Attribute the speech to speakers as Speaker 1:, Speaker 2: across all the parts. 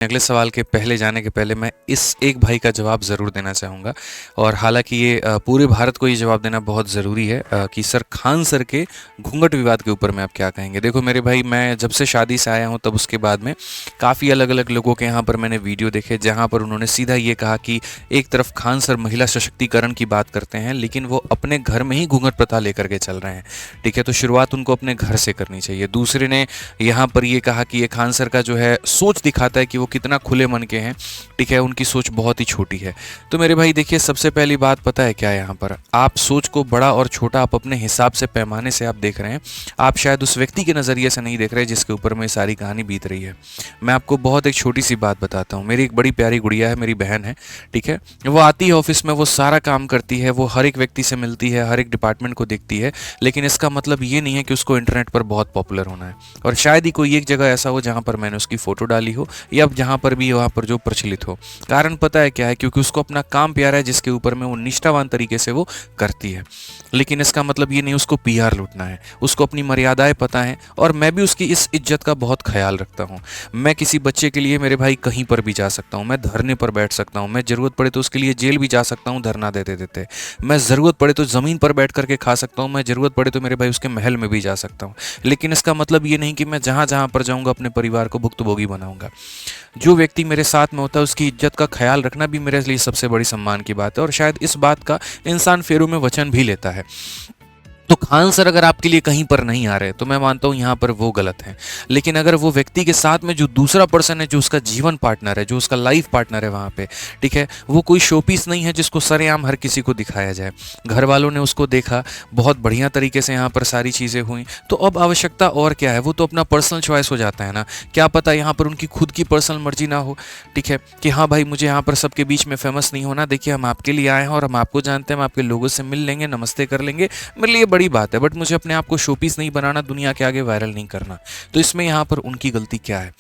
Speaker 1: अगले सवाल के पहले जाने के पहले मैं इस एक भाई का जवाब ज़रूर देना चाहूँगा। और हालांकि ये पूरे भारत को ये जवाब देना बहुत ज़रूरी है कि सर खान सर के घूंघट विवाद के ऊपर में आप क्या कहेंगे। देखो मेरे भाई, मैं जब से शादी से आया हूँ तब उसके बाद में काफ़ी अलग अलग लोगों के यहाँ पर मैंने वीडियो देखे जहाँ पर उन्होंने सीधा ये कहा कि एक तरफ खान सर महिला सशक्तिकरण की बात करते हैं लेकिन वो अपने घर में ही घूंघट प्रथा लेकर के चल रहे हैं। ठीक है, तो शुरुआत उनको अपने घर से करनी चाहिए। दूसरे ने यहाँ पर ये कहा कि ये खान सर का जो है सोच दिखाता है कि वो कितना खुले मन के हैं। ठीक है, उनकी सोच बहुत ही छोटी है। तो मेरे भाई देखिए, सबसे पहली बात पता है क्या है, यहाँ पर आप सोच को बड़ा और छोटा आप अपने हिसाब से पैमाने से आप देख रहे हैं। आप शायद उस व्यक्ति के नज़रिए से नहीं देख रहे जिसके ऊपर में सारी कहानी बीत रही है। मैं आपको बहुत एक छोटी सी बात बताता हूँ। मेरी एक बड़ी प्यारी गुड़िया है, मेरी बहन है। ठीक है, वो आती है ऑफिस में, वो सारा काम करती है, वो हर एक व्यक्ति से मिलती है, हर एक डिपार्टमेंट को देखती है, लेकिन इसका मतलब ये नहीं है कि उसको इंटरनेट पर बहुत पॉपुलर होना है। और शायद ही कोई एक जगह ऐसा हो जहाँ पर मैंने उसकी फ़ोटो डाली हो या जहाँ पर भी वहाँ पर जो प्रचलित हो। कारण पता है क्या है, क्योंकि उसको अपना काम प्यारा है जिसके ऊपर में वो निष्ठावान तरीके से वो करती है। लेकिन इसका मतलब ये नहीं उसको पीआर लूटना है, उसको अपनी मर्यादाएं पता है। और मैं भी उसकी इस इज्जत का बहुत ख्याल रखता हूँ। मैं किसी बच्चे के लिए मेरे भाई कहीं पर भी जा सकता हूँ, मैं धरने पर बैठ सकता हूँ, मैं ज़रूरत पड़े तो उसके लिए जेल भी जा सकता हूँ धरना देते देते। मैं ज़रूरत पड़े तो ज़मीन पर बैठ करके खा सकता हूँ, मैं ज़रूरत पड़े तो मेरे भाई उसके महल में भी जा सकता हूँ। लेकिन इसका मतलब ये नहीं कि मैं जहाँ जहाँ पर जाऊँगा अपने परिवार को भुक्तभोगी बनाऊँगा। जो व्यक्ति मेरे साथ में होता है उसकी इज्जत का ख्याल रखना भी मेरे लिए सबसे बड़ी सम्मान की बात है। और शायद इस बात का इंसान फेरों में वचन भी लेता है। तो खान सर अगर आपके लिए कहीं पर नहीं आ रहे तो मैं मानता हूँ यहाँ पर वो गलत है। लेकिन अगर वो व्यक्ति के साथ में जो दूसरा पर्सन है, जो उसका जीवन पार्टनर है, जो उसका लाइफ पार्टनर है वहाँ पे, ठीक है, वो कोई शोपीस नहीं है जिसको सरेआम हर किसी को दिखाया जाए। घर वालों ने उसको देखा, बहुत बढ़िया तरीके से यहाँ पर सारी चीज़ें हुई, तो अब आवश्यकता और क्या है। वो तो अपना पर्सनल चॉइस हो जाता है ना। क्या पता यहाँ पर उनकी खुद की पर्सनल मर्जी ना हो। ठीक है, कि हाँ भाई मुझे यहाँ पर सबके बीच में फेमस नहीं होना, देखिए हम आपके लिए आए हैं और हम आपको जानते हैं, हम आपके लोगों से मिल लेंगे, नमस्ते कर लेंगे, मेरे लिए बड़ी बात है। बट मुझे अपने आप को शोपीस नहीं बनाना, दुनिया के आगे वायरल नहीं करना। तो इसमें यहाँ पर उनकी गलती क्या है?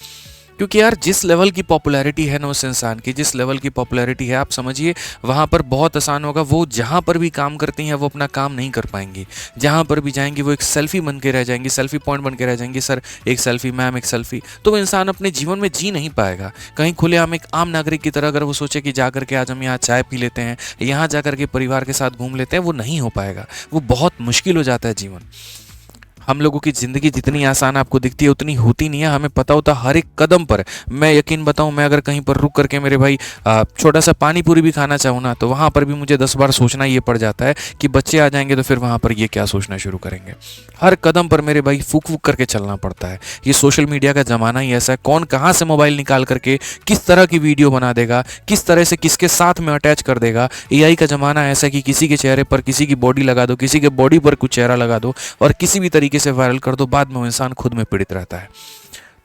Speaker 1: क्योंकि यार जिस लेवल की पॉपुलैरिटी है ना उस इंसान की, जिस लेवल की पॉपुलैरिटी है, आप समझिए वहाँ पर बहुत आसान होगा। वो जहाँ पर भी काम करती हैं वो अपना काम नहीं कर पाएंगी। जहाँ पर भी जाएंगी वो एक सेल्फी बन के रह जाएंगी, सेल्फी पॉइंट बन के रह जाएंगी। सर एक सेल्फी, मैम एक सेल्फी। तो वो इंसान अपने जीवन में जी नहीं पाएगा। कहीं खुलेआम एक आम नागरिक की तरह अगर वो सोचे कि जा करके आज हम यहाँ चाय पी लेते हैं, यहाँ जा करके परिवार के साथ घूम लेते हैं, वो नहीं हो पाएगा। वो बहुत मुश्किल हो जाता है जीवन। हम लोगों की ज़िंदगी जितनी आसान आपको दिखती है उतनी होती नहीं है। हमें पता होता हर एक कदम पर। मैं यकीन बताऊं, मैं अगर कहीं पर रुक करके मेरे भाई छोटा सा पानी पूरी भी खाना चाहूँ ना, तो वहाँ पर भी मुझे 10 बार सोचना ये पड़ जाता है कि बच्चे आ जाएंगे तो फिर वहाँ पर ये क्या सोचना शुरू करेंगे। हर कदम पर मेरे भाई फूक फूक करके चलना पड़ता है। ये सोशल मीडिया का ज़माना ही ऐसा है, कौन कहाँ से मोबाइल निकाल करके किस तरह की वीडियो बना देगा, किस तरह से किसके साथ में अटैच कर देगा। एआई का ज़माना ऐसा है कि किसी के चेहरे पर किसी की बॉडी लगा दो, किसी के बॉडी पर कुछ चेहरा लगा दो और किसी भी तरीके से वायरल कर दो, बाद में वो इंसान खुद में पीड़ित रहता है।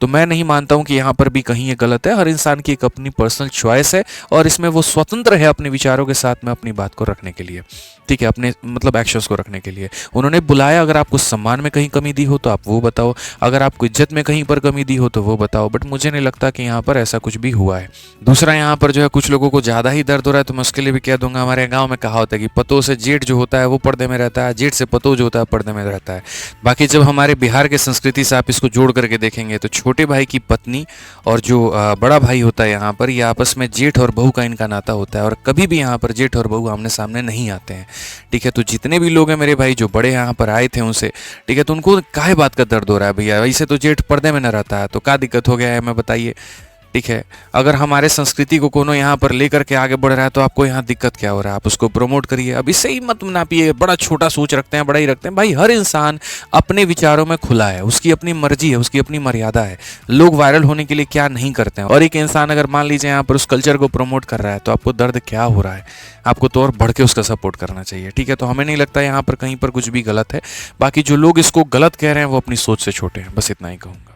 Speaker 1: तो मैं नहीं मानता हूं कि यहाँ पर भी कहीं ये गलत है। हर इंसान की एक अपनी पर्सनल चॉइस है और इसमें वो स्वतंत्र है अपने विचारों के साथ में अपनी बात को रखने के लिए। ठीक है, अपने मतलब एक्शंस को रखने के लिए उन्होंने बुलाया। अगर आपको सम्मान में कहीं कमी दी हो तो आप वो बताओ, अगर आपको इज्जत में कहीं पर कमी दी हो तो वो बताओ। बट मुझे नहीं लगता कि यहाँ पर ऐसा कुछ भी हुआ है। दूसरा, यहाँ पर जो है कुछ लोगों को ज़्यादा ही दर्द हो रहा है तो मैं उसके लिए भी कह दूंगा, हमारे गाँव में कहा होता है कि पतों से जेठ जो होता है वो पर्दे में रहता है, जेठ से पतो जो होता है पर्दे में रहता है। बाकी जब हमारे बिहार के संस्कृति से आप इसको जोड़ करके देखेंगे तो छोटे भाई की पत्नी और जो बड़ा भाई होता है यहाँ पर, ये आपस में जेठ और बहू का इनका नाता होता है और कभी भी यहाँ पर जेठ और बहू आमने सामने नहीं आते हैं। ठीक है, तो जितने भी लोग हैं मेरे भाई जो बड़े यहाँ पर आए थे उनसे, ठीक है, तो उनको काहे बात का दर्द हो रहा है भैया? वैसे तो जेठ पर्दे में न रहता है, तो क्या दिक्कत हो गया है मैं बताइए। ठीक है, अगर हमारे संस्कृति को कोनो यहाँ पर लेकर के आगे बढ़ रहा है तो आपको यहाँ दिक्कत क्या हो रहा है? आप उसको प्रमोट करिए। अब इससे ही मत नापिए, बड़ा छोटा सोच रखते हैं, बड़ा ही रखते हैं। भाई हर इंसान अपने विचारों में खुला है, उसकी अपनी मर्जी है, उसकी अपनी मर्यादा है। लोग वायरल होने के लिए क्या नहीं करते हैं। और एक इंसान अगर मान लीजिए यहाँ पर उस कल्चर को प्रमोट कर रहा है तो आपको दर्द क्या हो रहा है? आपको तो और बढ़ के उसका सपोर्ट करना चाहिए। ठीक है, तो हमें नहीं लगता यहाँ पर कहीं पर कुछ भी गलत है। बाकी जो लोग इसको गलत कह रहे हैं वो अपनी सोच से छोटे हैं, बस इतना ही कहूँगा।